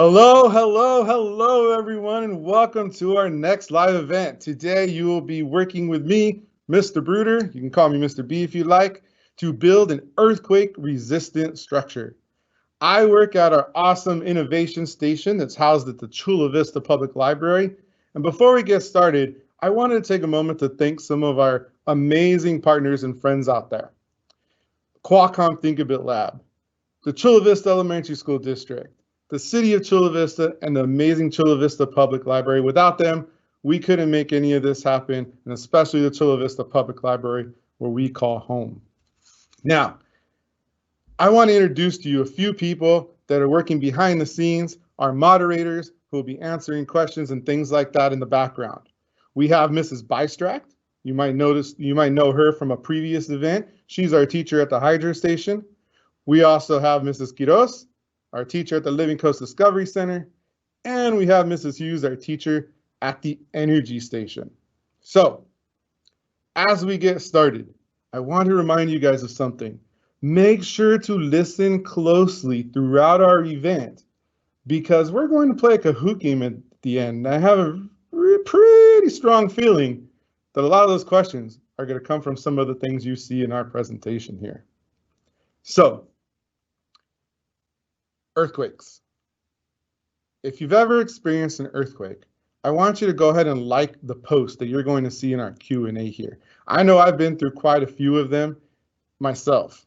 Hello, hello, hello, everyone, and welcome to our next live event. Today, you will be working with me, Mr. Bruder, you can call me Mr. B if you like, to build an earthquake-resistant structure. I work at our awesome innovation station that's housed at the Chula Vista Public Library. And before we get started, I wanted to take a moment to thank some of our amazing partners and friends out there. Qualcomm Think-A-Bit Lab, the Chula Vista Elementary School District, the City of Chula Vista, and the amazing Chula Vista Public Library. Without them, we couldn't make any of this happen, and especially the Chula Vista Public Library, where we call home. Now, I want to introduce to you a few people that are working behind the scenes, our moderators who will be answering questions and things like that in the background. We have Mrs. Bystract. You might know her from a previous event. She's our teacher at the Hydro Station. We also have Mrs. Quiroz, our teacher at the Living Coast Discovery Center, and we have Mrs. Hughes, our teacher at the Energy Station. So, as we get started, I want to remind you guys of something. Make sure to listen closely throughout our event because we're going to play a Kahoot game at the end. I have a pretty strong feeling that a lot of those questions are going to come from some of the things you see in our presentation here. So, earthquakes. If you've ever experienced an earthquake, I want you to go ahead and like the post that you're going to see in our Q&A here. I know I've been through quite a few of them myself.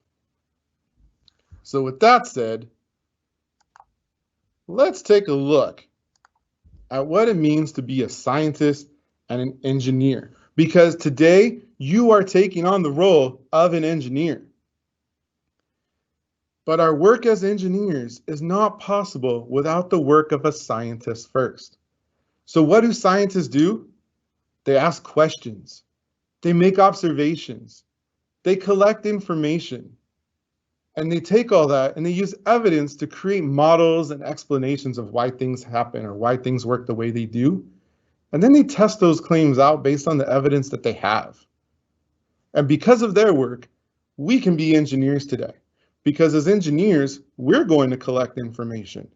So with that said, let's take a look at what it means to be a scientist and an engineer. Because today you are taking on the role of an engineer. But our work as engineers is not possible without the work of a scientist first. So what do scientists do? They ask questions. They make observations. They collect information. And they take all that and they use evidence to create models and explanations of why things happen or why things work the way they do. And then they test those claims out based on the evidence that they have. And because of their work, we can be engineers today. Because as engineers, we're going to collect information.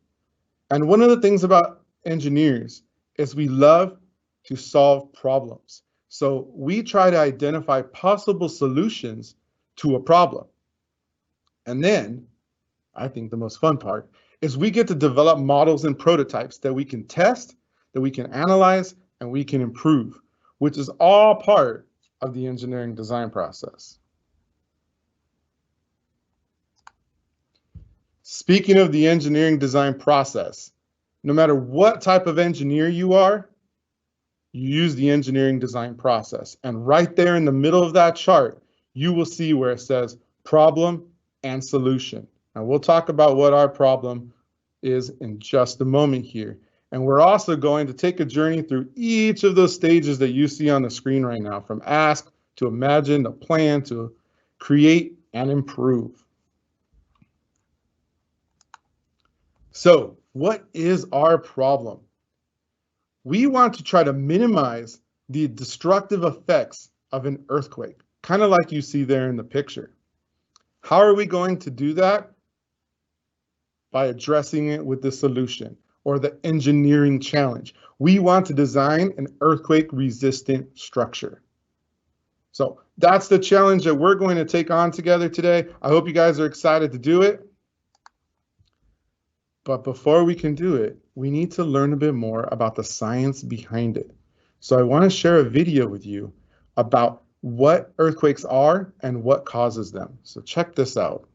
And one of the things about engineers is we love to solve problems. So we try to identify possible solutions to a problem. And then, I think the most fun part, is we get to develop models and prototypes that we can test, that we can analyze, and we can improve, which is all part of the engineering design process. Speaking of the engineering design process, no matter what type of engineer you are, you use the engineering design process. And right there in the middle of that chart, you will see where it says problem and solution. And we'll talk about what our problem is in just a moment here. And we're also going to take a journey through each of those stages that you see on the screen right now, from ask to imagine to plan to create and improve. So what is our problem? We want to try to minimize the destructive effects of an earthquake, kind of like you see there in the picture. How are we going to do that? By addressing it with the solution or the engineering challenge. We want to design an earthquake-resistant structure. So that's the challenge that we're going to take on together today. I hope you guys are excited to do it. But before we can do it, we need to learn a bit more about the science behind it. So I want to share a video with you about what earthquakes are and what causes them. So check this out.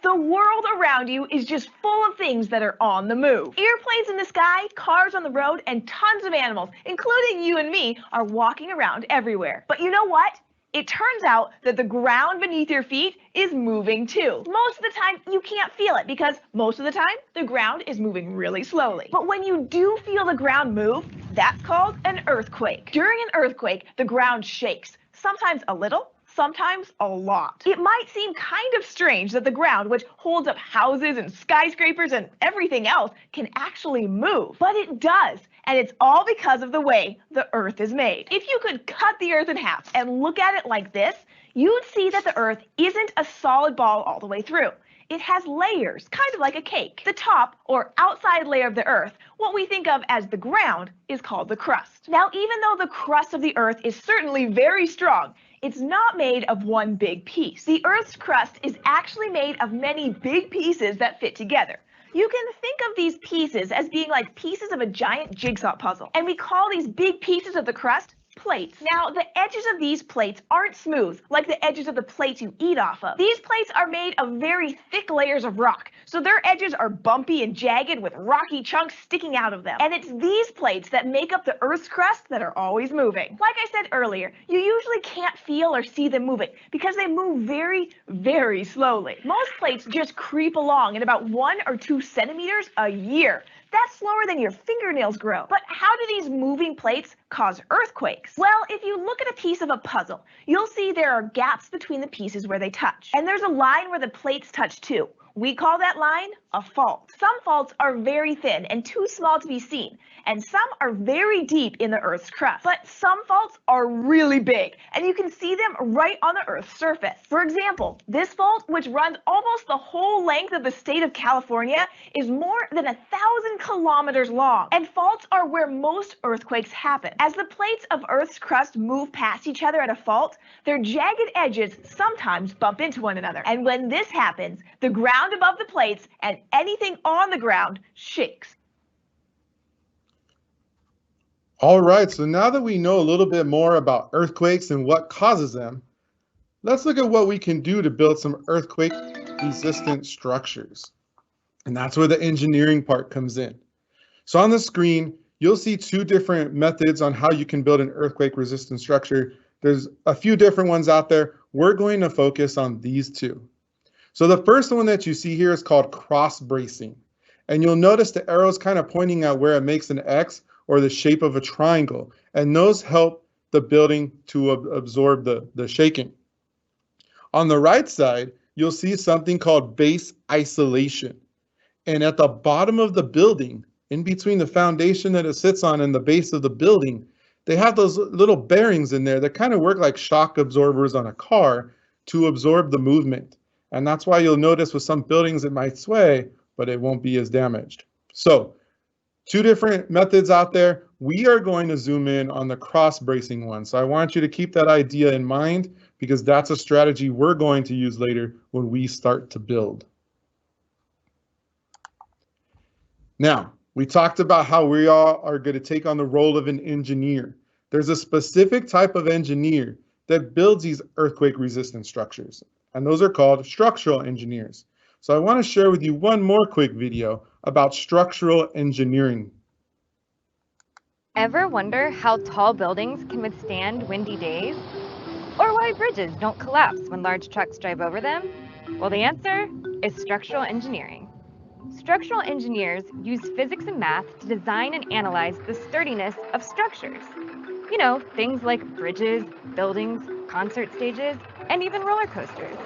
The world around you is just full of things that are on the move. Airplanes in the sky, cars on the road, and tons of animals, including you and me, are walking around everywhere. But you know what? It turns out that the ground beneath your feet is moving too. Most of the time, you can't feel it because most of the time, the ground is moving really slowly. But when you do feel the ground move, that's called an earthquake. During an earthquake, the ground shakes, sometimes a little, sometimes a lot. It might seem kind of strange that the ground, which holds up houses and skyscrapers and everything else, can actually move, but it does. And it's all because of the way the Earth is made. If you could cut the Earth in half and look at it like this, you'd see that the Earth isn't a solid ball all the way through. It has layers, kind of like a cake. The top, or outside layer of the Earth, what we think of as the ground, is called the crust. Now, even though the crust of the Earth is certainly very strong, it's not made of one big piece. The Earth's crust is actually made of many big pieces that fit together. You can think of these pieces as being like pieces of a giant jigsaw puzzle, and we call these big pieces of the crust plates. Now, the edges of these plates aren't smooth like the edges of the plates you eat off of. These plates are made of very thick layers of rock, so their edges are bumpy and jagged with rocky chunks sticking out of them. And it's these plates that make up the Earth's crust that are always moving. Like I said earlier, you usually can't feel or see them moving because they move very, very slowly. Most plates just creep along at about 1 or 2 centimeters a year. That's slower than your fingernails grow. But how do these moving plates cause earthquakes? Well, if you look at a piece of a puzzle, you'll see there are gaps between the pieces where they touch. And there's a line where the plates touch too. We call that line a fault. Some faults are very thin and too small to be seen, and some are very deep in the Earth's crust. But some faults are really big, and you can see them right on the Earth's surface. For example, this fault, which runs almost the whole length of the state of California, is more than 1,000 kilometers long. And faults are where most earthquakes happen. As the plates of Earth's crust move past each other at a fault, their jagged edges sometimes bump into one another. And when this happens, the ground above the plates and anything on the ground shakes. All right, so now that we know a little bit more about earthquakes and what causes them, let's look at what we can do to build some earthquake-resistant structures. And that's where the engineering part comes in. So on the screen, you'll see 2 different methods on how you can build an earthquake-resistant structure. There's a few different ones out there. We're going to focus on these 2. So the first one that you see here is called cross bracing. And you'll notice the arrows kind of pointing out where it makes an X or the shape of a triangle. And those help the building to absorb the shaking. On the right side, you'll see something called base isolation. And at the bottom of the building, in between the foundation that it sits on and the base of the building, they have those little bearings in there that kind of work like shock absorbers on a car to absorb the movement. And that's why you'll notice with some buildings it might sway, but it won't be as damaged. So 2 different methods out there. We are going to zoom in on the cross bracing one. So I want you to keep that idea in mind because that's a strategy we're going to use later when we start to build. Now, we talked about how we all are going to take on the role of an engineer. There's a specific type of engineer that builds these earthquake resistant structures. And those are called structural engineers. So I want to share with you one more quick video about structural engineering. Ever wonder how tall buildings can withstand windy days? Or why bridges don't collapse when large trucks drive over them? Well, the answer is structural engineering. Structural engineers use physics and math to design and analyze the sturdiness of structures. You know, things like bridges, buildings, concert stages, and even roller coasters.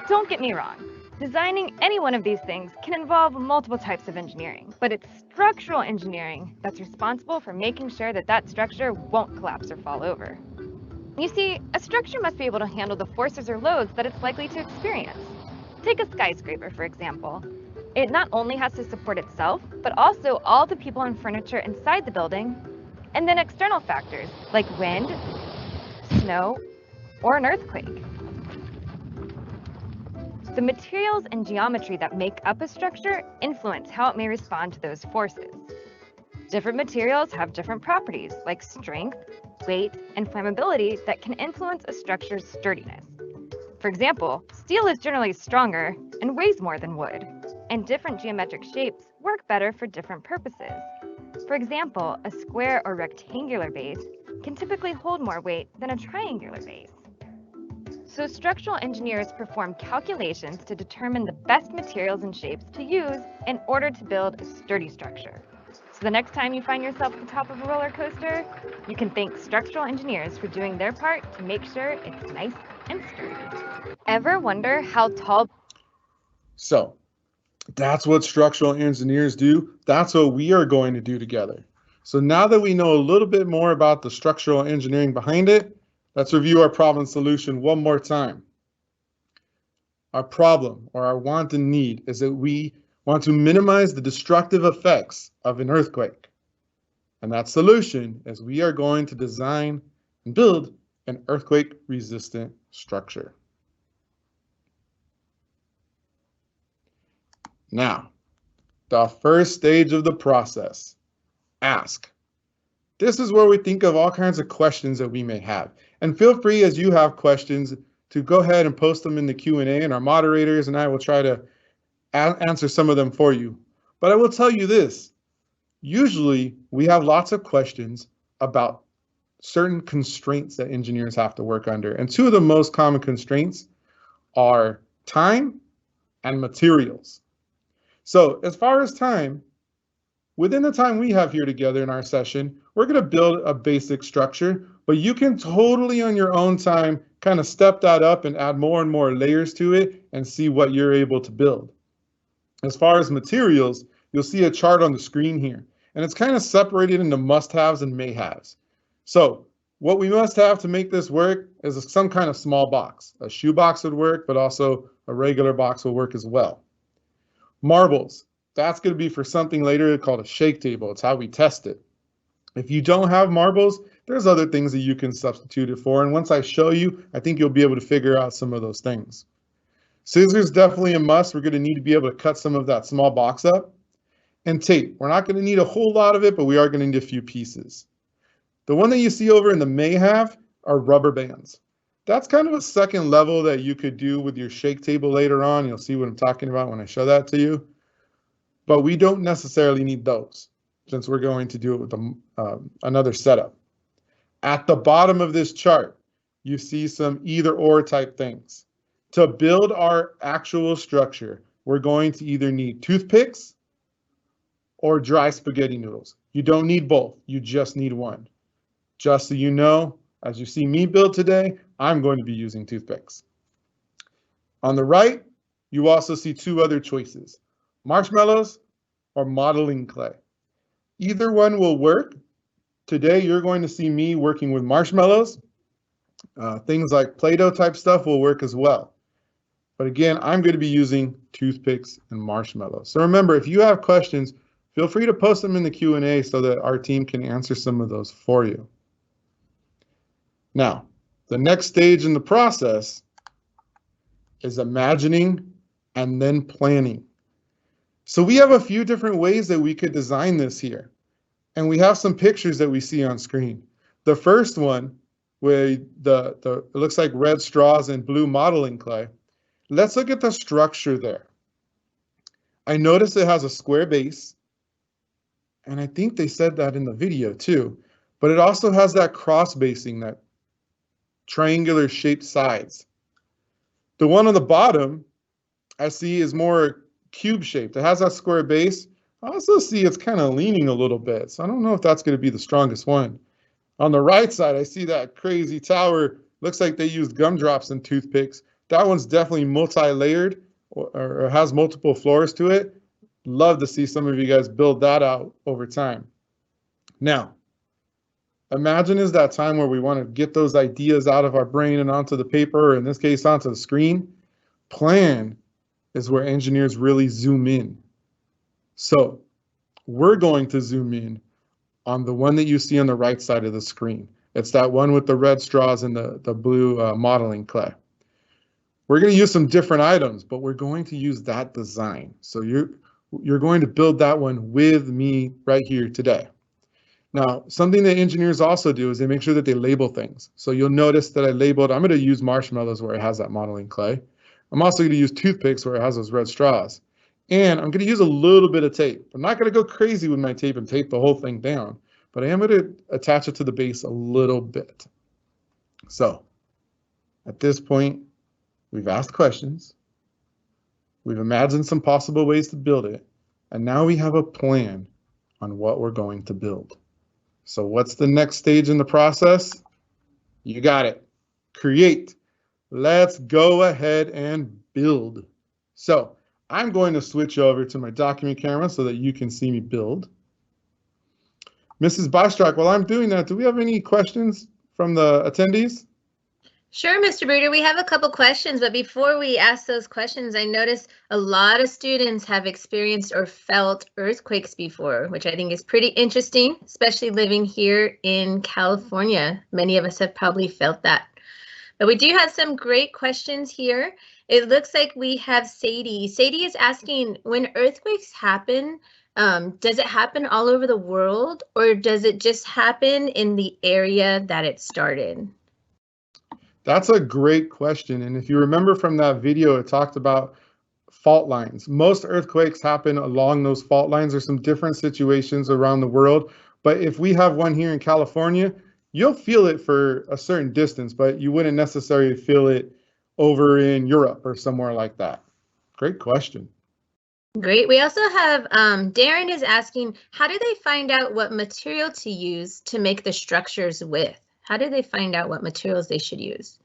Don't get me wrong, designing any one of these things can involve multiple types of engineering, but it's structural engineering that's responsible for making sure that that structure won't collapse or fall over. You see, a structure must be able to handle the forces or loads that it's likely to experience. Take a skyscraper, for example. It not only has to support itself, but also all the people and furniture inside the building, and then external factors like wind, snow, or an earthquake. The materials and geometry that make up a structure influence how it may respond to those forces. Different materials have different properties like strength, weight, and flammability that can influence a structure's sturdiness. For example, steel is generally stronger and weighs more than wood, and different geometric shapes work better for different purposes. For example, a square or rectangular base can typically hold more weight than a triangular base. So structural engineers perform calculations to determine the best materials and shapes to use in order to build a sturdy structure. So the next time you find yourself at the top of a roller coaster, you can thank structural engineers for doing their part to make sure it's nice and sturdy. Ever wonder how tall? So that's what structural engineers do. That's what we are going to do together. So now that we know a little bit more about the structural engineering behind it, Let's review our problem solution one more time. Our problem or our want and need is that we want to minimize the destructive effects of an earthquake. And that solution is we are going to design and build an earthquake-resistant structure. Now, the first stage of the process, ask. This is where we think of all kinds of questions that we may have. And feel free, as you have questions, to go ahead and post them in the Q&A, and our moderators and I will try to answer some of them for you. But I will tell you this, usually we have lots of questions about certain constraints that engineers have to work under. And two of the most common constraints are time and materials. So as far as time, within the time we have here together in our session, we're going to build a basic structure, but you can totally on your own time kind of step that up and add more and more layers to it and see what you're able to build. As far as materials, you'll see a chart on the screen here, and it's kind of separated into must-haves and may-haves. So what we must have to make this work is some kind of small box. A shoe box would work, but also a regular box will work as well. Marbles, that's going to be for something later called a shake table. It's how we test it. If you don't have marbles, there's other things that you can substitute it for. And once I show you, I think you'll be able to figure out some of those things. Scissors, definitely a must. We're going to need to be able to cut some of that small box up. And tape, we're not going to need a whole lot of it, but we are going to need a few pieces. The one that you see over in the may have are rubber bands. That's kind of a second level that you could do with your shake table later on. You'll see what I'm talking about when I show that to you. But we don't necessarily need those, since we're going to do it with another setup. At the bottom of this chart, you see some either or type things. To build our actual structure, we're going to either need toothpicks or dry spaghetti noodles. You don't need both, you just need one. Just so you know, as you see me build today, I'm going to be using toothpicks. On the right, you also see two other choices, marshmallows or modeling clay. Either one will work. Today, you're going to see me working with marshmallows. Things like Play-Doh type stuff will work as well. But again, I'm going to be using toothpicks and marshmallows. So remember, if you have questions, feel free to post them in the Q&A so that our team can answer some of those for you. Now, the next stage in the process is imagining and then planning. So we have a few different ways that we could design this here. And we have some pictures that we see on screen. The first one, where it looks like red straws and blue modeling clay. Let's look at the structure there. I notice it has a square base. And I think they said that in the video too. But it also has that cross basing, that triangular shaped sides. The one on the bottom I see is more cube shaped. It has that square base. I also see it's kind of leaning a little bit. So I don't know if that's going to be the strongest one. On the right side, I see that crazy tower. Looks like they used gumdrops and toothpicks. That one's definitely multi-layered or has multiple floors to it. Love to see some of you guys build that out over time. Now, imagine is that time where we want to get those ideas out of our brain and onto the paper, or in this case, onto the screen. Plan is where engineers really zoom in. So we're going to zoom in on the one that you see on the right side of the screen. It's that one with the red straws and the blue modeling clay. We're going to use some different items, but we're going to use that design. So you're going to build that one with me right here today. Now, something that engineers also do is they make sure that they label things. So you'll notice that I'm going to use marshmallows where it has that modeling clay. I'm also going to use toothpicks where it has those red straws. And I'm going to use a little bit of tape. I'm not going to go crazy with my tape and tape the whole thing down, but I am going to attach it to the base a little bit. So at this point, we've asked questions. We've imagined some possible ways to build it. And now we have a plan on what we're going to build. So what's the next stage in the process? You got it. Create. Let's go ahead and build. So I'm going to switch over to my document camera so that you can see me build. Mrs. Bostrak, while I'm doing that, do we have any questions from the attendees? Sure, Mr. Bruder, we have a couple questions, but before we ask those questions, I noticed a lot of students have experienced or felt earthquakes before, which I think is pretty interesting, especially living here in California. Many of us have probably felt that. But we do have some great questions here. It looks like we have Sadie. Sadie is asking, when earthquakes happen, does it happen all over the world, or does it just happen in the area that it started? That's a great question. And if you remember from that video, it talked about fault lines. Most earthquakes happen along those fault lines. There's some different situations around the world. But if we have one here in California, you'll feel it for a certain distance, but you wouldn't necessarily feel it over in Europe or somewhere like that. Great question. Great. We also have Darren is asking, how do they find out what material to use to make the structures with? How do they find out what materials they should use?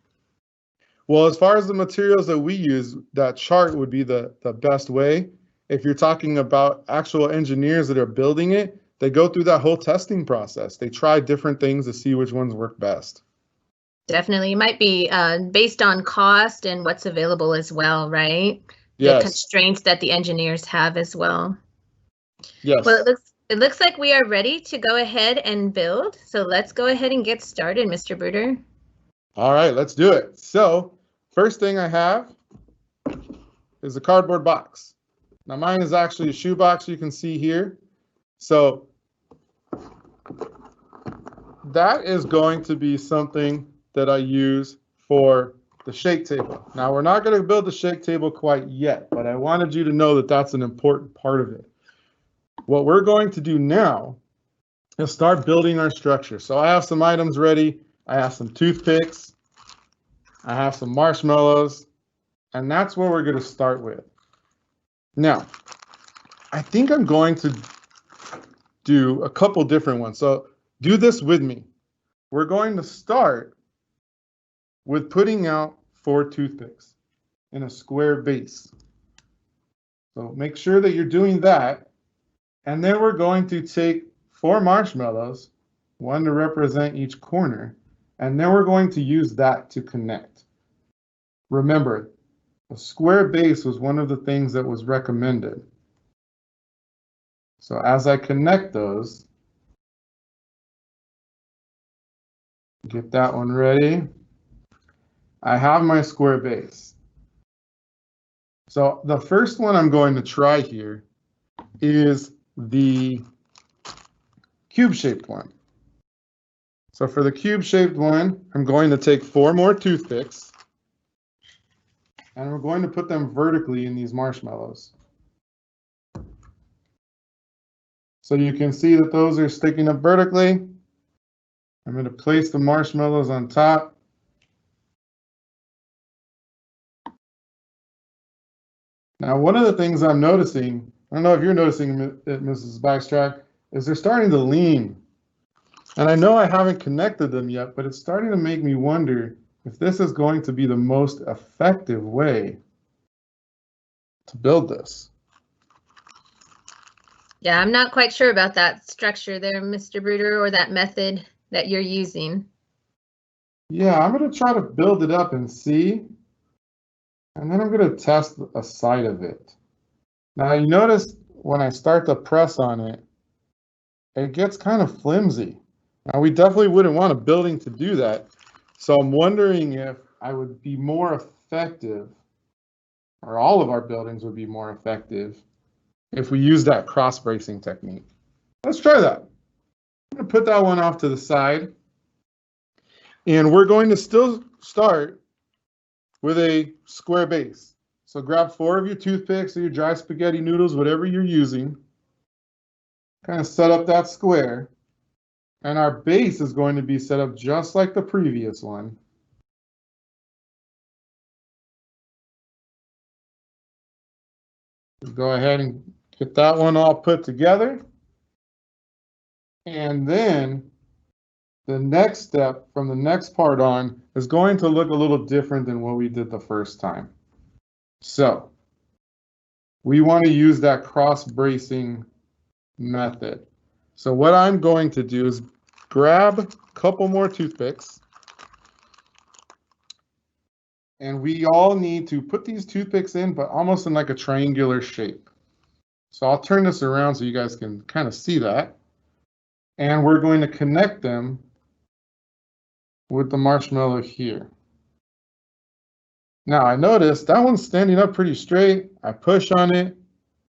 Well, as far as the materials that we use, that chart would be the best way. If you're talking about actual engineers that are building it, they go through that whole testing process. They try different things to see which ones work best. Definitely. It might be based on cost and what's available as well, right? Yes. The constraints that the engineers have as well. Yes. Well, it looks like we are ready to go ahead and build. So let's go ahead and get started, Mr. Bruder. All right, let's do it. So first thing I have is a cardboard box. Now mine is actually a shoebox you can see here. So that is going to be something that I use for the shake table. Now we're not going to build the shake table quite yet, but I wanted you to know that that's an important part of it. What we're going to do now is start building our structure. So I have some items ready. I have some toothpicks. I have some marshmallows, and that's what we're going to start with. Now, I think I'm going to do a couple different ones. So do this with me. We're going to start with putting out 4 toothpicks in a square base. So make sure that you're doing that. And then we're going to take 4 marshmallows, 1 to represent each corner, and then we're going to use that to connect. Remember, a square base was one of the things that was recommended. So as I connect those, get that one ready. I have my square base. So the first one I'm going to try here is the cube-shaped one. So for the cube-shaped one, I'm going to take 4 more toothpicks, and we're going to put them vertically in these marshmallows. So you can see that those are sticking up vertically. I'm going to place the marshmallows on top. Now, one of the things I'm noticing, I don't know if you're noticing it, Mrs. Backstrack, is they're starting to lean. And I know I haven't connected them yet, but it's starting to make me wonder if this is going to be the most effective way to build this. Yeah, I'm not quite sure about that structure there, Mr. Bruder, or that method that you're using. Yeah, I'm going to try to build it up and see. And then I'm going to test a side of it. Now you notice when I start to press on it, it gets kind of flimsy. Now we definitely wouldn't want a building to do that. So I'm wondering if I would be more effective, or all of our buildings would be more effective, if we use that cross bracing technique. Let's try that. I'm going to put that one off to the side. And we're going to still start with a square base. So grab 4 of your toothpicks or your dry spaghetti noodles, whatever you're using. Kind of set up that square. And our base is going to be set up just like the previous one. Go ahead and get that one all put together. And then the next step from the next part on is going to look a little different than what we did the first time. So we want to use that cross bracing method. So what I'm going to do is grab a couple more toothpicks, And we all need to put these toothpicks in, but almost in like a triangular shape. So I'll turn this around so you guys can kind of see that. And we're going to connect them with the marshmallow here. Now I noticed that one's standing up pretty straight. I push on it,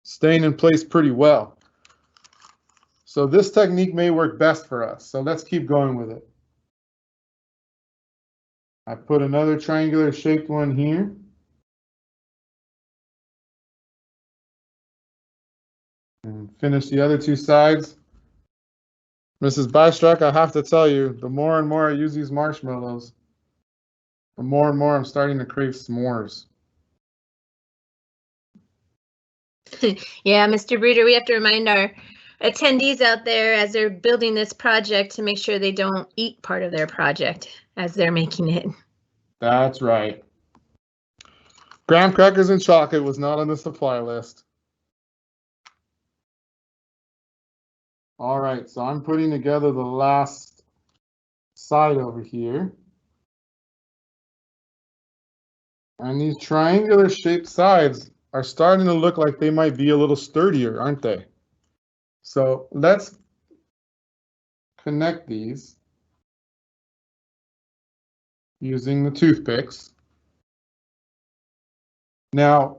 staying in place pretty well. So this technique may work best for us. So let's keep going with it. I put another triangular shaped one here. And finish the other two sides. Mrs. Bystruck, I have to tell you, the more and more I use these marshmallows, the more and more I'm starting to crave s'mores. Yeah, Mr. Bruder, we have to remind our attendees out there as they're building this project to make sure they don't eat part of their project as they're making it. That's right. Graham crackers and chocolate was not on the supply list. All right, so I'm putting together the last side over here. And these triangular shaped sides are starting to look like they might be a little sturdier, aren't they? So let's connect these using the toothpicks. Now,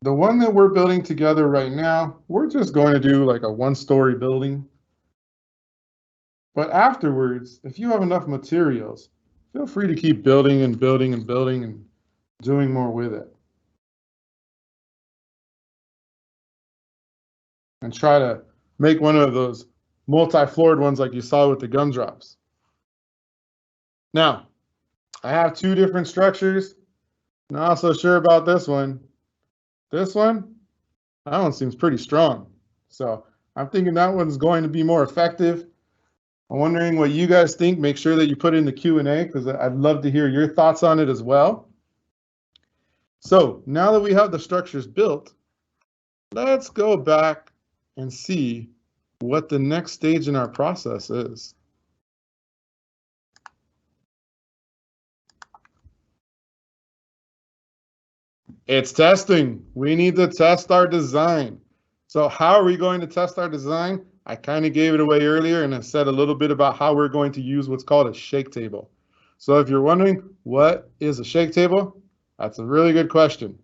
the one that we're building together right now, we're just going to do like a one-story building. But afterwards, if you have enough materials, feel free to keep building and building and building and doing more with it. And try to make one of those multi-floored ones like you saw with the gumdrops. Now, I have two different structures. Not so sure about this one. This one, that one seems pretty strong. So I'm thinking that one's going to be more effective. I'm wondering what you guys think. Make sure that you put in the Q&A because I'd love to hear your thoughts on it as well. So now that we have the structures built, let's go back and see what the next stage in our process is. It's testing. We need to test our design. So how are we going to test our design? I kind of gave it away earlier and I said a little bit about how we're going to use what's called a shake table. So if you're wondering what is a shake table, that's a really good question.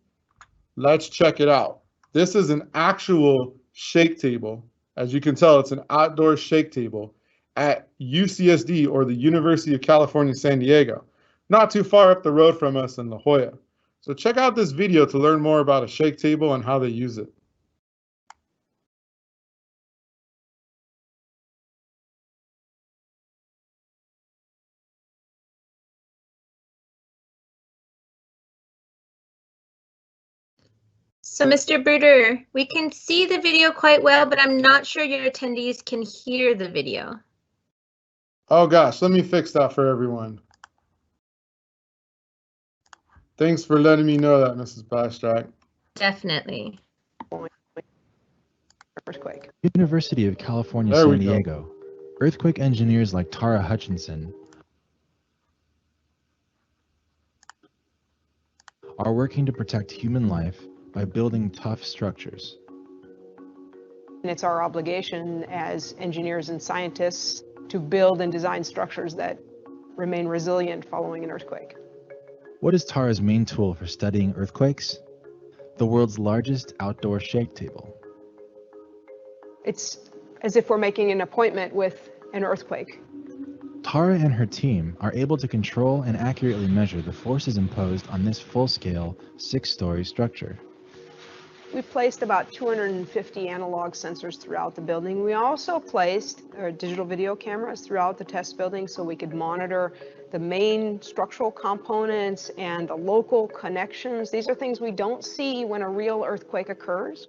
Let's check it out. This is an actual shake table. As you can tell, it's an outdoor shake table at UCSD, or the University of California, San Diego, not too far up the road from us in La Jolla. So check out this video to learn more about a shake table and how they use it. So, Mr. Bruder, we can see the video quite well, but I'm not sure your attendees can hear the video. Oh gosh, let me fix that for everyone. Thanks for letting me know that, Mrs. Bystrack. Definitely. Earthquake. University of California, San Diego. Earthquake engineers like Tara Hutchinson are working to protect human life by building tough structures. And it's our obligation as engineers and scientists to build and design structures that remain resilient following an earthquake. What is Tara's main tool for studying earthquakes? The world's largest outdoor shake table. It's as if we're making an appointment with an earthquake. Tara and her team are able to control and accurately measure the forces imposed on this full-scale, 6-story structure. We've placed about 250 analog sensors throughout the building. We also placed digital video cameras throughout the test building so we could monitor the main structural components and the local connections. These are things we don't see when a real earthquake occurs.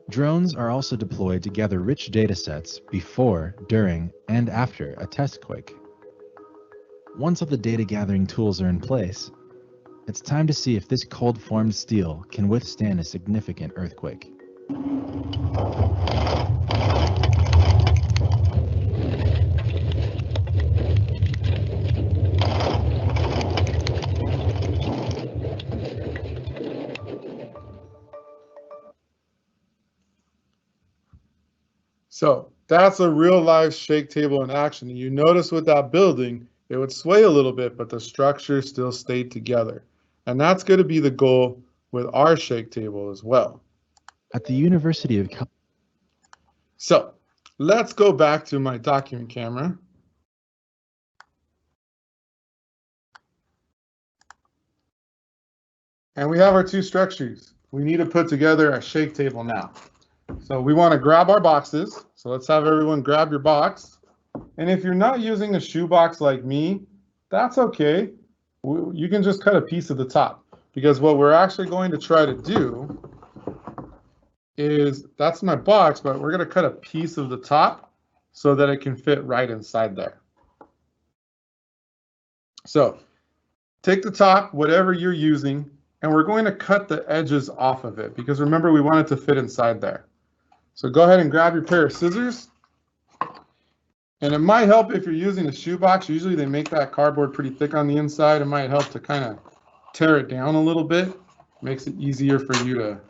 Drones are also deployed to gather rich data sets before, during, and after a test quake. Once all the data gathering tools are in place, it's time to see if this cold-formed steel can withstand a significant earthquake. So that's a real life shake table in action. You notice with that building, it would sway a little bit, but the structure still stayed together. And that's going to be the goal with our shake table as well. At the University of California. So let's go back to my document camera. And we have our two structures. We need to put together a shake table now. So we want to grab our boxes. So let's have everyone grab your box. And if you're not using a shoebox like me, that's okay. You can just cut a piece of the top, because what we're actually going to try to do is, that's my box, but we're going to cut a piece of the top so that it can fit right inside there. So take the top, whatever you're using, and we're going to cut the edges off of it, because remember, we want it to fit inside there. So go ahead and grab your pair of scissors. And it might help if you're using a shoebox. Usually they make that cardboard pretty thick on the inside. It might help to kind of tear it down a little bit. Makes it easier for you to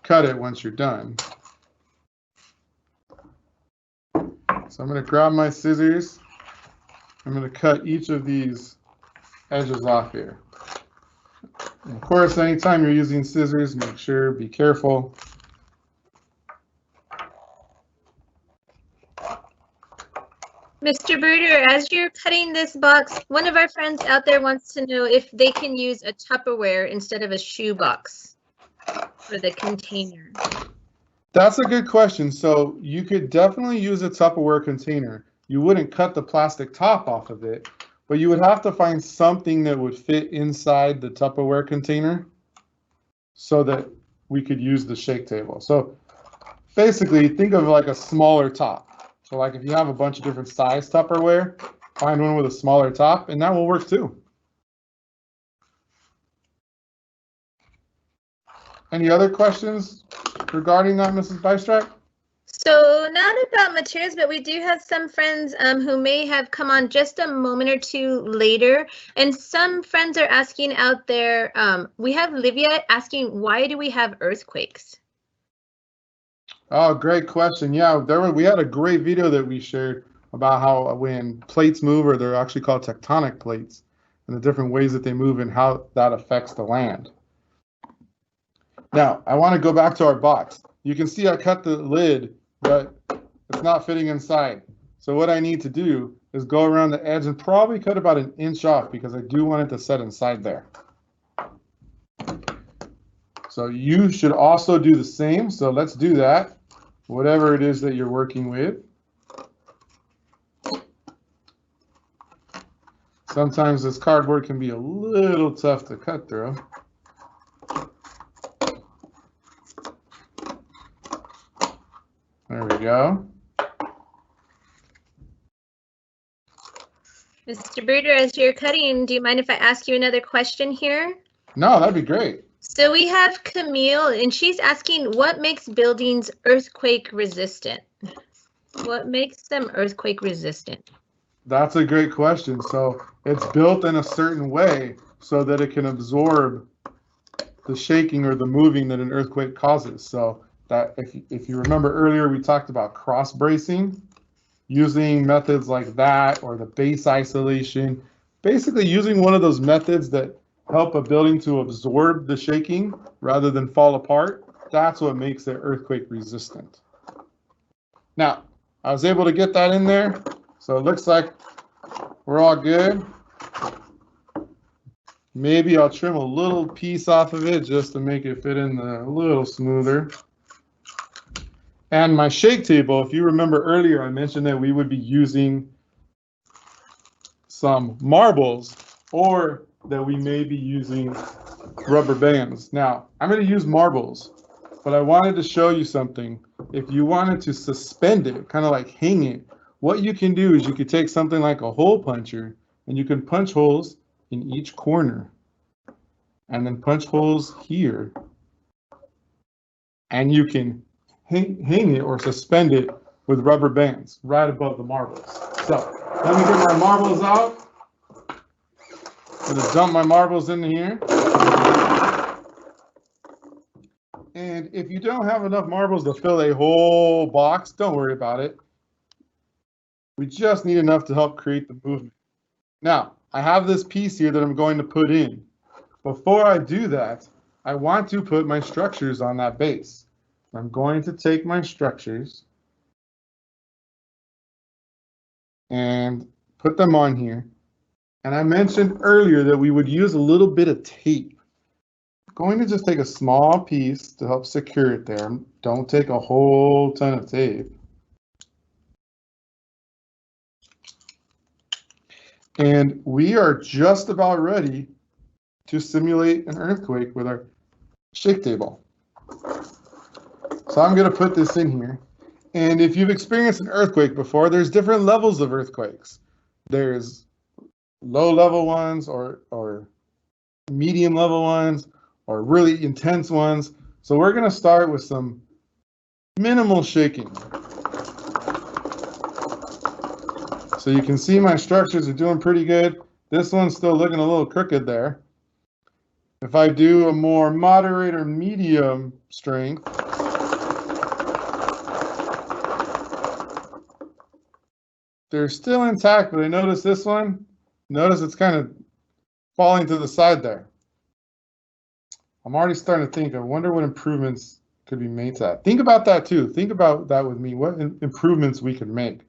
cut it once you're done. So I'm going to grab my scissors. I'm going to cut each of these edges off here. And of course, anytime you're using scissors, make sure, be careful. Mr. Bruder, as you're cutting this box, one of our friends out there wants to know if they can use a Tupperware instead of a shoebox for the container. That's a good question. So you could definitely use a Tupperware container. You wouldn't cut the plastic top off of it, but you would have to find something that would fit inside the Tupperware container so that we could use the shake table. So basically, think of like a smaller top. So like if you have a bunch of different size Tupperware, find one with a smaller top, and that will work too. Any other questions regarding that, Mrs. Bystrack? So not about materials, but we do have some friends who may have come on just a moment or two later. And some friends are asking out there, we have Livia asking, why do we have earthquakes? Oh, great question. Yeah, we had a great video that we shared about how when plates move, or they're actually called tectonic plates, and the different ways that they move and how that affects the land. Now, I want to go back to our box. You can see I cut the lid, but it's not fitting inside. So what I need to do is go around the edge and probably cut about an inch off, because I do want it to set inside there. So you should also do the same. So let's do that. Whatever it is that you're working with. Sometimes this cardboard can be a little tough to cut through. There we go. Mr. Bruder, as you're cutting, do you mind if I ask you another question here? No, that'd be great. So we have Camille, and she's asking, what makes buildings earthquake resistant? What makes them earthquake resistant? That's a great question. So it's built in a certain way so that it can absorb the shaking or the moving that an earthquake causes. So that if you remember earlier, we talked about cross bracing, using methods like that, or the base isolation, basically using one of those methods that help a building to absorb the shaking rather than fall apart. That's what makes it earthquake resistant. Now, I was able to get that in there, so it looks like we're all good. Maybe I'll trim a little piece off of it just to make it fit in a little smoother. And my shake table, if you remember earlier, I mentioned that we would be using some marbles, or that we may be using rubber bands. Now, I'm going to use marbles, but I wanted to show you something. If you wanted to suspend it, kind of like hang it, what you can do is you could take something like a hole puncher, and you can punch holes in each corner, and then punch holes here, and you can hang it or suspend it with rubber bands right above the marbles. So let me get my marbles out. I'm going to dump my marbles in here. And if you don't have enough marbles to fill a whole box, don't worry about it. We just need enough to help create the movement. Now, I have this piece here that I'm going to put in. Before I do that, I want to put my structures on that base. I'm going to take my structures and put them on here. And I mentioned earlier that we would use a little bit of tape. I'm going to just take a small piece to help secure it there. Don't take a whole ton of tape. And we are just about ready to simulate an earthquake with our shake table. So I'm going to put this in here. And if you've experienced an earthquake before, there's different levels of earthquakes. There's low-level ones or medium-level ones or really intense ones. So we're going to start with some minimal shaking. So you can see my structures are doing pretty good. This one's still looking a little crooked there. If I do a more moderate or medium strength, they're still intact, but I notice this one, notice it's kind of falling to the side there. I'm already starting to think, I wonder what improvements could be made to that. Think about that too. Think about that with me, what improvements we could make.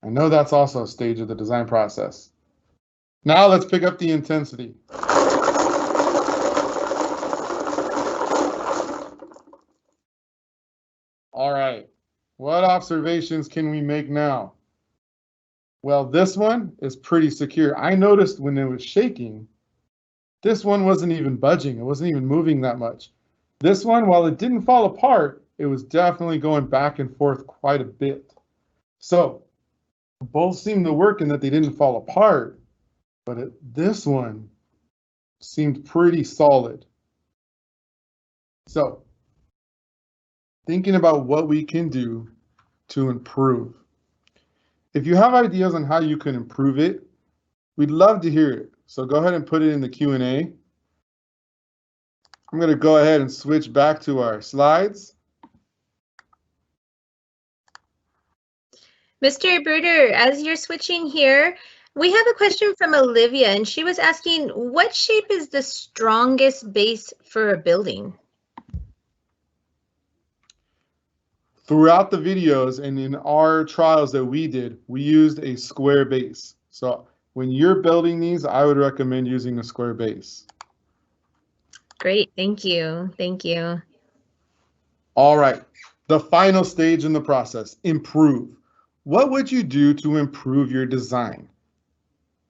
I know that's also a stage of the design process. Now let's pick up the intensity. All right, what observations can we make now? Well, this one is pretty secure. I noticed when it was shaking, this one wasn't even budging. It wasn't even moving that much. This one, while it didn't fall apart, it was definitely going back and forth quite a bit. So both seemed to work in that they didn't fall apart, but this one seemed pretty solid. So thinking about what we can do to improve. If you have ideas on how you can improve it, we'd love to hear it. So go ahead and put it in the Q&A. I'm going to go ahead and switch back to our slides. Mr. Bruder, as you're switching here, we have a question from Olivia, and she was asking, what shape is the strongest base for a building? Throughout the videos and in our trials that we did, we used a square base. So when you're building these, I would recommend using a square base. Great, thank you. Thank you. All right, the final stage in the process, improve. What would you do to improve your design?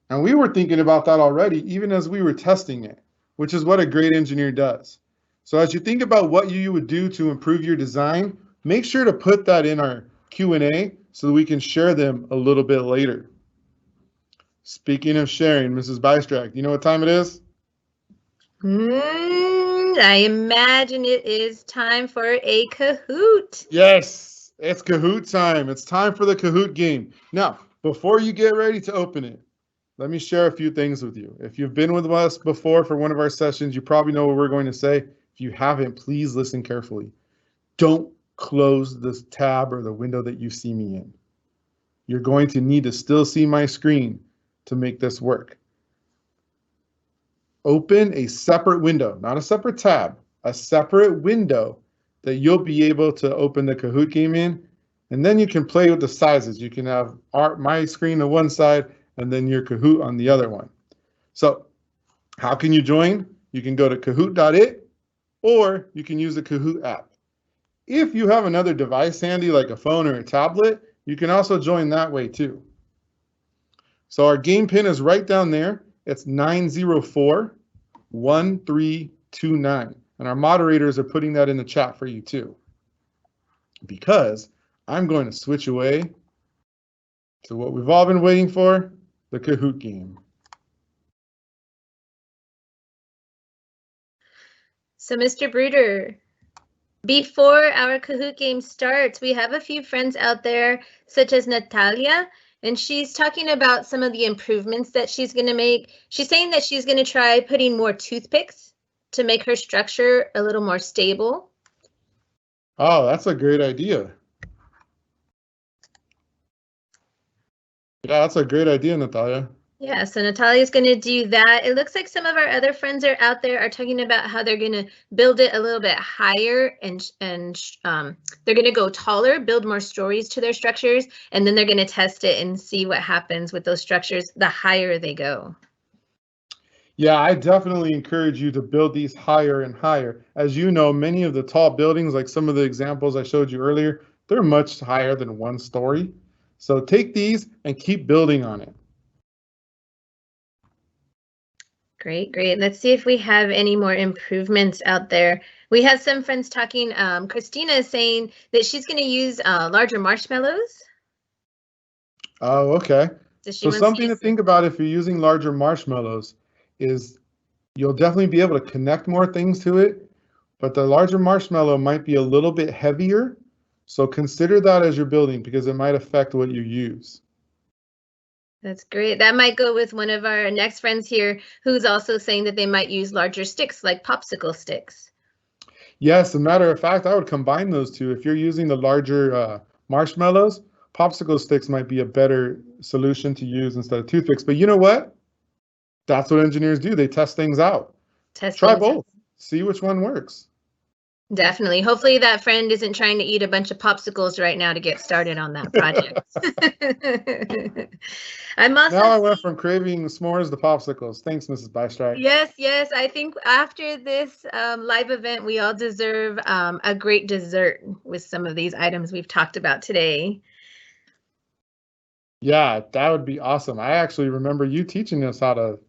And we were thinking about that already, even as we were testing it, which is what a great engineer does. So as you think about what you would do to improve your design, make sure to put that in our Q&A so that we can share them a little bit later. Speaking of sharing, Mrs. Bystrak, do you know what time it is? I imagine it is time for a Kahoot. Yes, it's Kahoot time. It's time for the Kahoot game. Now, before you get ready to open it, let me share a few things with you. If you've been with us before for one of our sessions, you probably know what we're going to say. If you haven't, please listen carefully. Don't close this tab or the window that you see me in. You're going to need to still see my screen to make this work. Open a separate window, not a separate tab, a separate window that you'll be able to open the Kahoot game in, and then you can play with the sizes. You can have my screen on one side and then your Kahoot on the other one. So how can you join? You can go to kahoot.it or you can use the Kahoot app. If you have another device handy like a phone or a tablet, you can also join that way too. So our game pin is right down there. It's 904-1329. And our moderators are putting that in the chat for you too. Because I'm going to switch away to what we've all been waiting for, the Kahoot game. So, Mr. Bruder, before our Kahoot game starts, we have a few friends out there, such as Natalia, and she's talking about some of the improvements that she's going to make. She's saying that she's going to try putting more toothpicks to make her structure a little more stable. Oh, that's a great idea. Yeah, that's a great idea, Natalia. Yeah, so Natalia's going to do that. It looks like some of our other friends are out there are talking about how they're going to build it a little bit higher and they're going to go taller, build more stories to their structures, and then they're going to test it and see what happens with those structures the higher they go. Yeah, I definitely encourage you to build these higher and higher. As you know, many of the tall buildings, like some of the examples I showed you earlier, they're much higher than 1 story. So take these and keep building on it. Great, great. Let's see if we have any more improvements out there. We have some friends talking. Christina is saying that she's going to use larger marshmallows. Oh, okay. So something to use think about if you're using larger marshmallows is you'll definitely be able to connect more things to it, but the larger marshmallow might be a little bit heavier. So consider that as you're building because it might affect what you use. That's great. That might go with one of our next friends here who's also saying that they might use larger sticks like popsicle sticks. Yes, as a matter of fact, I would combine those two. If you're using the larger marshmallows, popsicle sticks might be a better solution to use instead of toothpicks. But you know what? That's what engineers do. They test things out. Try both. See which one works. Definitely. Hopefully that friend isn't trying to eat a bunch of popsicles right now to get started on that project. Now I went from craving s'mores to popsicles. Thanks, Mrs. Bystrike. Yes, yes. I think after this live event, we all deserve a great dessert with some of these items we've talked about today. Yeah, that would be awesome. I actually remember you teaching us how to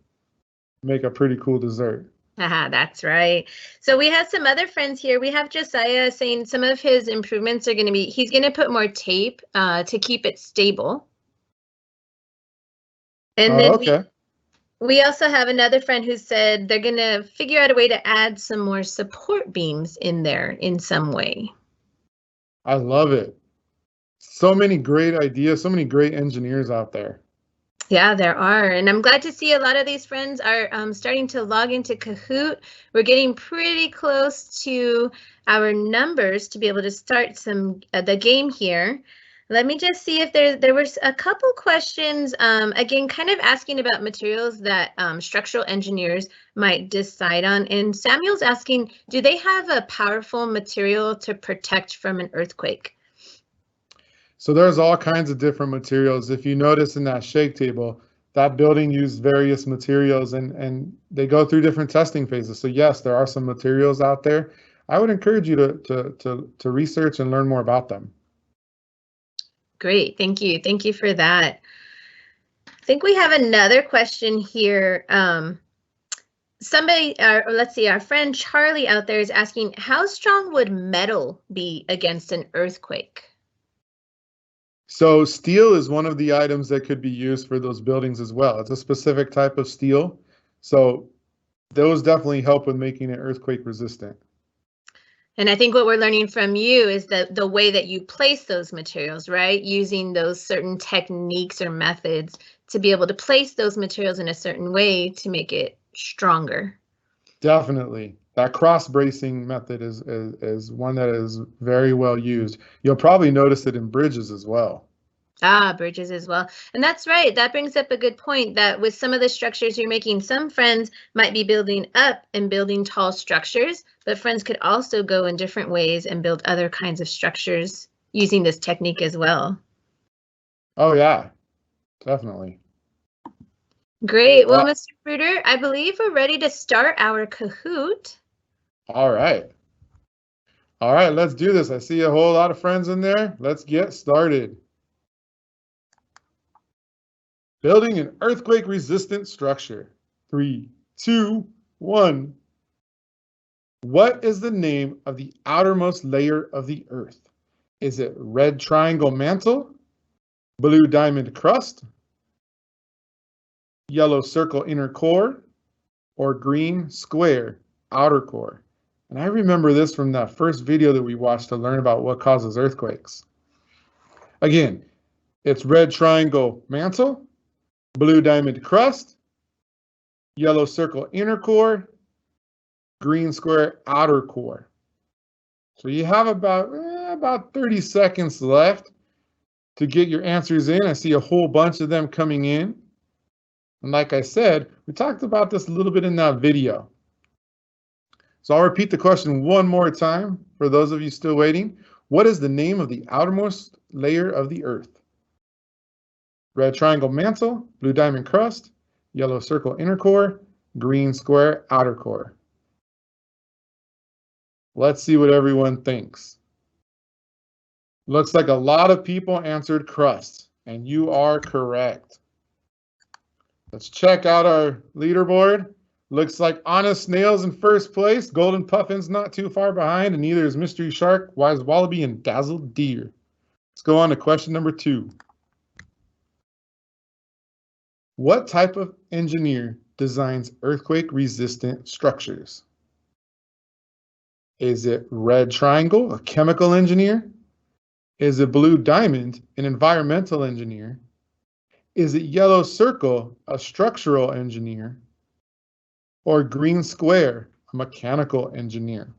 make a pretty cool dessert. That's right. So we have some other friends here. We have Josiah saying some of his improvements are going to be, he's going to put more tape to keep it stable. And then we also have another friend who said they're going to figure out a way to add some more support beams in there in some way. I love it. So many great ideas, so many great engineers out there. Yeah, there are. And I'm glad to see a lot of these friends are starting to log into Kahoot. We're getting pretty close to our numbers to be able to start the game here. Let me just see if there was a couple questions, again, kind of asking about materials that structural engineers might decide on. And Samuel's asking, do they have a powerful material to protect from an earthquake? So there's all kinds of different materials. If you notice in that shake table, that building used various materials and they go through different testing phases. So yes, there are some materials out there. I would encourage you to research and learn more about them. Great, thank you. Thank you for that. I think we have another question here. Let's see, our friend Charlie out there is asking, how strong would metal be against an earthquake? So steel is one of the items that could be used for those buildings as well. It's a specific type of steel. So those definitely help with making it earthquake resistant. And I think what we're learning from you is that the way that you place those materials, right? Using those certain techniques or methods to be able to place those materials in a certain way to make it stronger. Definitely. That cross bracing method is one that is very well used. You'll probably notice it in bridges as well. Bridges as well. And that's right. That brings up a good point that with some of the structures you're making, some friends might be building up and building tall structures, but friends could also go in different ways and build other kinds of structures using this technique as well. Oh, yeah, definitely. Great. Well, Mr. Bruder, I believe we're ready to start our Kahoot. All right. All right, let's do this. I see a whole lot of friends in there. Let's get started. Building an earthquake-resistant structure. 3, 2, 1. What is the name of the outermost layer of the Earth? Is it red triangle mantle, blue diamond crust, yellow circle inner core, or green square outer core? And I remember this from that first video that we watched to learn about what causes earthquakes. Again, it's red triangle mantle, blue diamond crust, yellow circle inner core, green square, outer core. So you have about 30 seconds left to get your answers in. I see a whole bunch of them coming in. And like I said, we talked about this a little bit in that video. So I'll repeat the question one more time for those of you still waiting. What is the name of the outermost layer of the Earth? Red triangle mantle, blue diamond crust, yellow circle inner core, green square outer core. Let's see what everyone thinks. Looks like a lot of people answered crust, and you are correct. Let's check out our leaderboard. Looks like Honest Snail's in first place, Golden Puffin's not too far behind, and neither is Mystery Shark, Wise Wallaby, and Dazzled Deer. Let's go on to question number 2. What type of engineer designs earthquake-resistant structures? Is it Red Triangle, a chemical engineer? Is it Blue Diamond, an environmental engineer? Is it Yellow Circle, a structural engineer? Or Green Square, a mechanical engineer?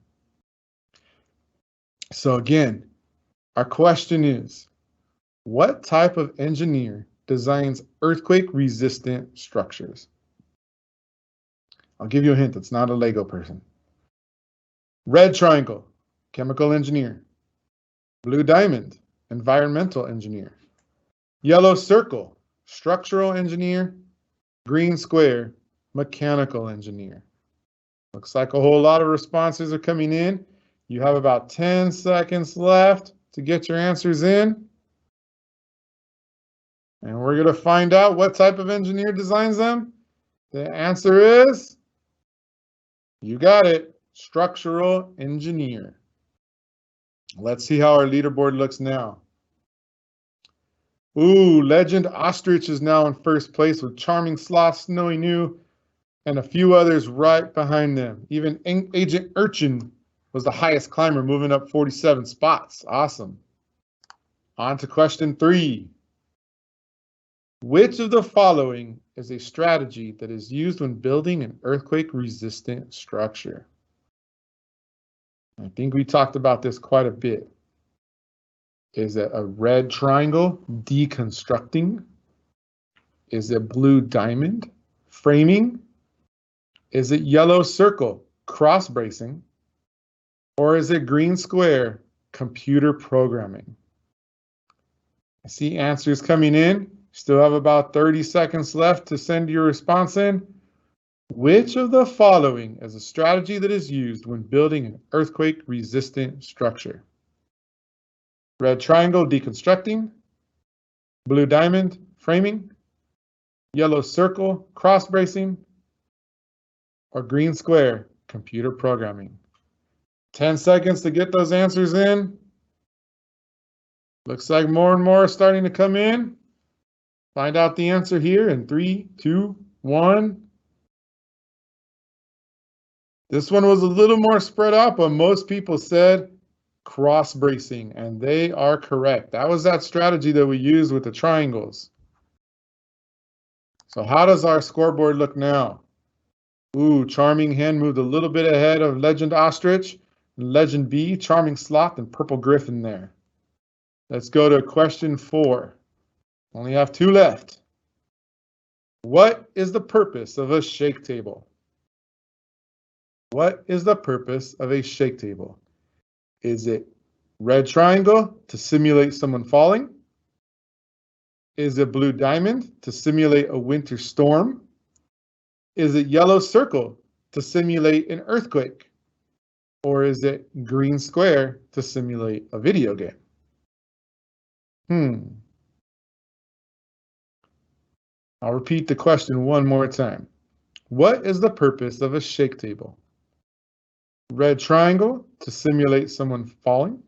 So again, our question is, what type of engineer designs earthquake-resistant structures? I'll give you a hint, it's not a Lego person. Red Triangle, chemical engineer. Blue Diamond, environmental engineer. Yellow Circle, structural engineer. Green Square, mechanical engineer. Looks like a whole lot of responses are coming in. You have about 10 seconds left to get your answers in. And we're going to find out what type of engineer designs them. The answer is, you got it, structural engineer. Let's see how our leaderboard looks now. Ooh, Legend Ostrich is now in first place with Charming Sloth, Snowy New, and a few others right behind them. Even Agent Urchin was the highest climber, moving up 47 spots. Awesome. On to question 3. Which of the following is a strategy that is used when building an earthquake-resistant structure? I think we talked about this quite a bit. Is it a red triangle, deconstructing? Is it blue diamond, framing? Is it yellow circle, cross bracing? Or is it green square, computer programming? I see answers coming in. Still have about 30 seconds left to send your response in. Which of the following is a strategy that is used when building an earthquake-resistant structure? Red triangle, deconstructing. Blue diamond, framing. Yellow circle, cross bracing. Or green square, computer programming. 10 seconds to get those answers in. Looks like more and more are starting to come in. Find out the answer here in 3, 2, 1. This one was a little more spread out, but most people said cross bracing, and they are correct. That was that strategy that we used with the triangles. So how does our scoreboard look now? Ooh, Charming Hen moved a little bit ahead of Legend Ostrich, Legend Bee, Charming Sloth, and Purple Griffin there. Let's go to question 4. Only have 2 left. What is the purpose of a shake table? What is the purpose of a shake table? Is it red triangle to simulate someone falling? Is it blue diamond to simulate a winter storm? Is it yellow circle to simulate an earthquake? Or is it green square to simulate a video game? I'll repeat the question one more time. What is the purpose of a shake table? Red triangle to simulate someone falling.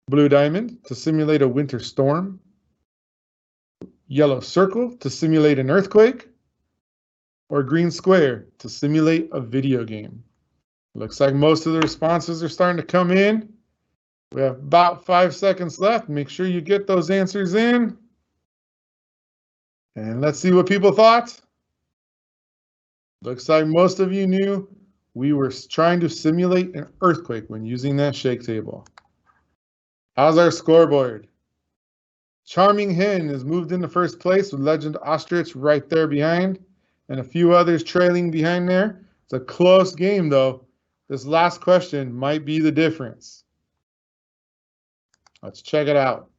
Blue diamond to simulate a winter storm. Yellow circle to simulate an earthquake. Or green square to simulate a video game. Looks like most of the responses are starting to come in. We have about 5 seconds left. Make sure you get those answers in. And let's see what people thought. Looks like most of you knew we were trying to simulate an earthquake when using that shake table. How's our scoreboard? Charming Hen has moved into first place with Legend Ostrich right there behind, and a few others trailing behind there. It's a close game, though. This last question might be the difference. Let's check it out.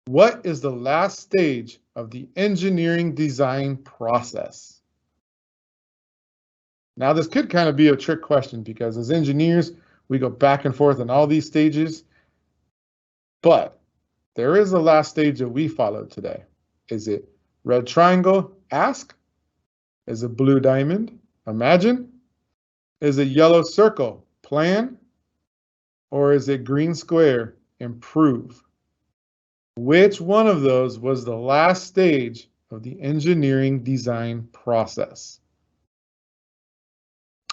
What is the last stage of the engineering design process? Now, this could kind of be a trick question because as engineers, we go back and forth in all these stages, but there is a last stage that we followed today. Is it red triangle, ask? Is it blue diamond, imagine? Is it yellow circle, plan? Or is it green square, improve? Which one of those was the last stage of the engineering design process?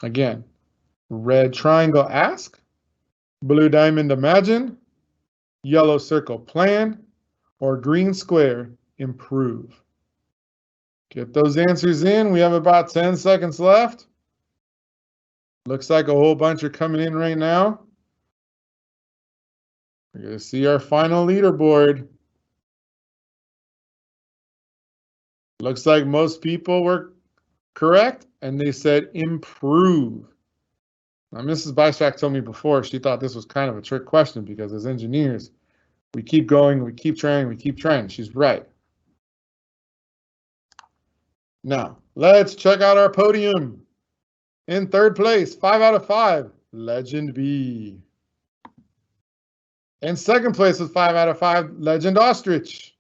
Again, red triangle, ask? Blue diamond, imagine? Yellow circle, plan? Or green square, improve? Get those answers in. We have about 10 seconds left. Looks like a whole bunch are coming in right now. We're going to see our final leaderboard. Looks like most people were correct, and they said improve. Now, Mrs. Bystrack told me before she thought this was kind of a trick question because as engineers, we keep going, we keep trying, we keep trying. She's right. Now, let's check out our podium. In third place, 5 out of 5, Legend B. In second place with 5 out of 5, Legend Ostrich.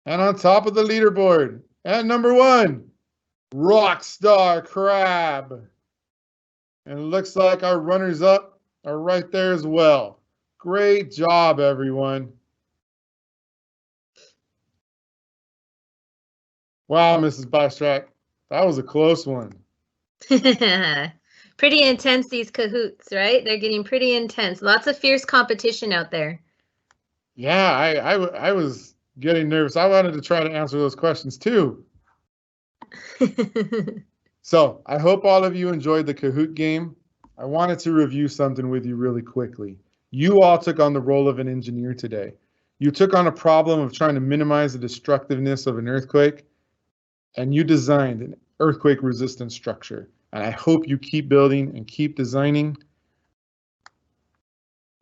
And on top of the leaderboard, at number 1, Rockstar Crab. And it looks like our runners-up are right there as well. Great job, everyone. Wow, Mrs. Bystrack, that was a close one. Pretty intense, these cahoots, right? They're getting pretty intense. Lots of fierce competition out there. Yeah, I was getting nervous. I wanted to try to answer those questions too. So I hope all of you enjoyed the Kahoot game. I wanted to review something with you really quickly. You all took on the role of an engineer today. You took on a problem of trying to minimize the destructiveness of an earthquake, and you designed an earthquake-resistant structure. And I hope you keep building and keep designing.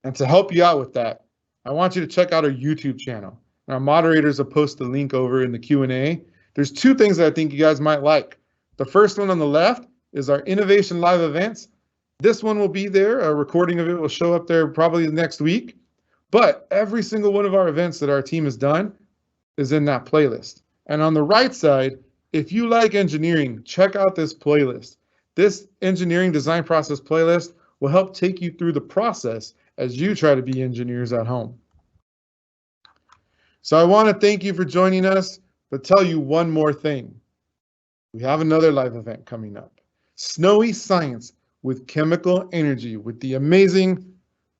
And to help you out with that, I want you to check out our YouTube channel. Our moderators will post the link over in the Q&A. There's 2 things that I think you guys might like. The first one on the left is our Innovation Live events. This one will be there. A recording of it will show up there probably next week. But every single one of our events that our team has done is in that playlist. And on the right side, if you like engineering, check out this playlist. This engineering design process playlist will help take you through the process as you try to be engineers at home. So I want to thank you for joining us, but tell you one more thing. We have another live event coming up. Snowy Science with Chemical Energy with the amazing,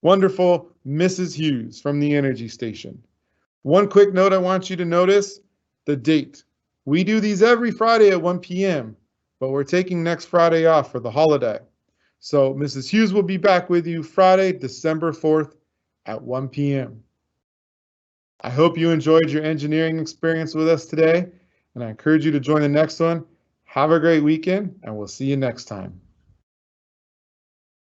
wonderful Mrs. Hughes from the Energy Station. One quick note I want you to notice, the date. We do these every Friday at 1 p.m., but we're taking next Friday off for the holiday. So Mrs. Hughes will be back with you Friday, December 4th at 1 p.m. I hope you enjoyed your engineering experience with us today, and I encourage you to join the next one. Have a great weekend, and we'll see you next time.